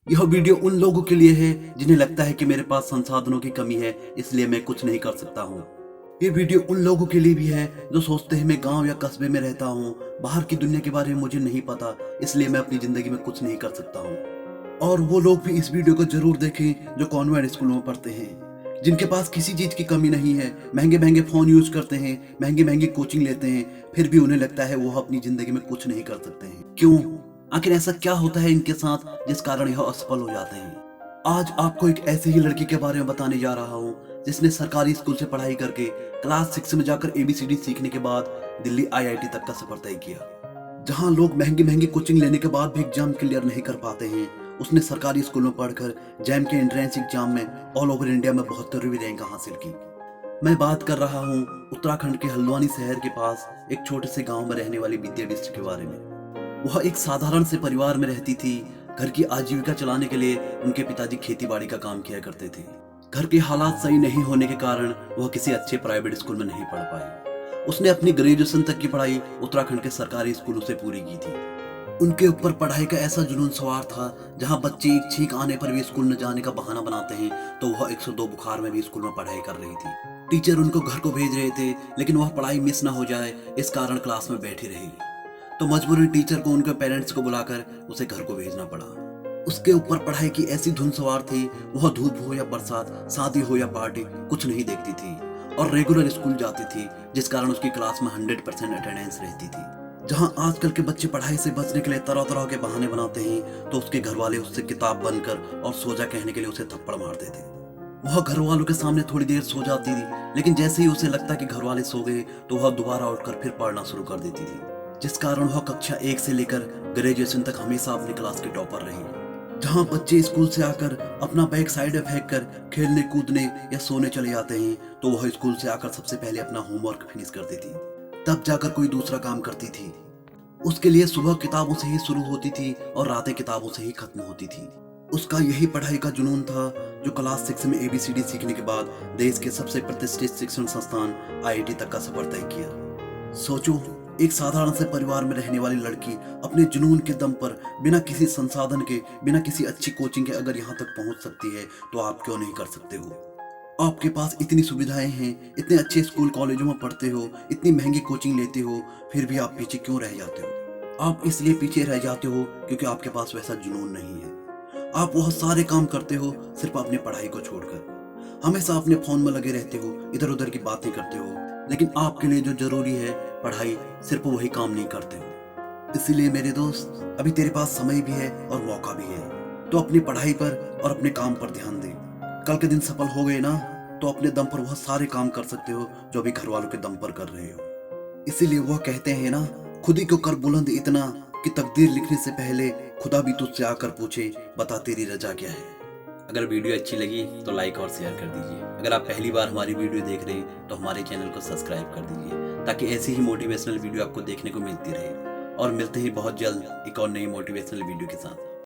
यह वीडियो उन लोगों के लिए है जिन्हें लगता है कि मेरे पास संसाधनों की कमी है, इसलिए मैं कुछ नहीं कर सकता हूँ। ये वीडियो उन लोगों के लिए भी है जो सोचते हैं मैं गांव या कस्बे में रहता हूँ, बाहर की दुनिया के बारे में मुझे नहीं पता, इसलिए मैं अपनी जिंदगी में कुछ नहीं कर सकता हूँ। और वो लोग भी इस वीडियो को जरूर देखें जो कॉन्वेंट स्कूलों में पढ़ते हैं, जिनके पास किसी चीज की कमी नहीं है, महंगे महंगे फोन यूज करते हैं, महंगी महंगी कोचिंग लेते हैं, फिर भी उन्हें लगता है वो अपनी जिंदगी में कुछ नहीं कर सकते हैं। क्यों? आखिर ऐसा क्या होता है इनके साथ जिस कारण यह असफल हो जाते हैं? आज आपको एक ऐसी ही लड़की के बारे में बताने जा रहा हूँ जिसने सरकारी स्कूल से पढ़ाई करके क्लास 6 में जाकर ABCD सीखने के बाद दिल्ली IIT तक का सफर तय किया। जहाँ लोग महंगी महंगी कोचिंग लेने के बाद भी एग्जाम क्लियर नहीं कर पाते हैं, उसने सरकारी स्कूल में पढ़कर जैम के एंट्रेंस एग्जाम में ऑल ओवर इंडिया में 72वीं रैंक हासिल की। मैं बात कर रहा हूँ उत्तराखंड के हल्द्वानी शहर के पास एक छोटे से गांव में रहने वाली विद्या बिष्ट के बारे में। वह एक साधारण से परिवार में रहती थी। घर की आजीविका चलाने के लिए उनके पिताजी खेती बाड़ी का काम किया करते थे। घर के हालात सही नहीं होने के कारण वह किसी अच्छे प्राइवेट स्कूल में नहीं पढ़ पाई। उसने अपनी ग्रेजुएशन तक की पढ़ाई उत्तराखंड के सरकारी स्कूलों से पूरी की थी। उनके ऊपर पढ़ाई का ऐसा जुनून सवार था, जहां बच्चे एक छींक आने पर भी स्कूल न जाने का बहाना बनाते हैं, तो वह 102 बुखार में भी स्कूल में पढ़ाई कर रही थी। टीचर उनको घर को भेज रहे थे, लेकिन वह पढ़ाई मिस ना हो जाए इस कारण क्लास में बैठी रही, तो मजबूरन टीचर को उनके पेरेंट्स को बुलाकर उसे घर को भेजना पड़ा। उसके ऊपर पढ़ाई की ऐसी धुन सवार थी, वह धूप हो या बरसात, शादी हो या पार्टी, कुछ नहीं देखती थी और रेगुलर स्कूल जाती थी, जिस कारण उसकी क्लास में 100% अटेंडेंस रहती थी। जहां आजकल के बच्चे पढ़ाई से बचने के लिए तरह तरह के बहाने बनाते हैं, तो उसके घर वाले उससे किताब बनकर और सो जा कहने के लिए उसे थप्पड़ मारते थे। वह घर वालों के सामने थोड़ी देर सो जाती थी, लेकिन जैसे ही उसे लगता कि घर वाले सो गए तो वह दोबारा उठकर फिर पढ़ना शुरू कर देती थी, जिस कारण वह कक्षा 1 से लेकर ग्रेजुएशन तक हमेशा अपनी क्लास की टॉपर रही। जहां बच्चे स्कूल से आकर अपना बैग साइड में फेंक कर खेलने कूदने या सोने चले जाते हैं, तो वह स्कूल से आकर सबसे पहले अपना होमवर्क फिनिश करती थी, तब जाकर कोई दूसरा काम करती थी। उसके लिए सुबह किताबों से ही शुरू होती थी और रातें किताबों से ही खत्म होती थी। उसका यही पढ़ाई का जुनून था जो क्लास 6 में ABCD सीखने के बाद देश के सबसे प्रतिष्ठित शिक्षण संस्थान IIT तक का सफर तय किया। सोचो, एक साधारण से परिवार में रहने वाली लड़की अपने जुनून के दम पर बिना किसी संसाधन के, बिना किसी अच्छी कोचिंग के अगर यहाँ तक पहुँच सकती है, तो आप क्यों नहीं कर सकते हो? आपके पास इतनी सुविधाएं हैं, इतने अच्छे स्कूल कॉलेजों में पढ़ते हो, इतनी महंगी कोचिंग लेते हो, फिर भी आप पीछे क्यों रह जाते हो? आप इसलिए पीछे रह जाते हो क्योंकि आपके पास वैसा जुनून नहीं है। आप वह सारे काम करते हो सिर्फ अपनी पढ़ाई को छोड़कर। हमेशा अपने फोन में लगे रहते हो, इधर उधर की बातें करते हो, लेकिन आपके लिए जो जरूरी है पढ़ाई, सिर्फ वही काम नहीं करते हो। इसीलिए मेरे दोस्त, अभी तेरे पास समय भी है और मौका भी है, तो अपनी पढ़ाई पर और अपने काम पर ध्यान दे। कल के दिन सफल हो गए ना, तो अपने दम पर वह सारे काम कर सकते हो जो अभी घर वालों के दम पर कर रहे हो। इसीलिए वह कहते हैं ना, खुद ही को कर बुलंद इतना कि तकदीर लिखने से पहले खुदा भी तुझसे आकर पूछे, बता तेरी रजा क्या है। अगर वीडियो अच्छी लगी तो लाइक और शेयर कर दीजिए। अगर आप पहली बार हमारी वीडियो देख रहे हैं तो हमारे चैनल को सब्सक्राइब कर दीजिए, ताकि ऐसी ही मोटिवेशनल वीडियो आपको देखने को मिलती रहे। और मिलते ही बहुत जल्द एक और नई मोटिवेशनल वीडियो के साथ।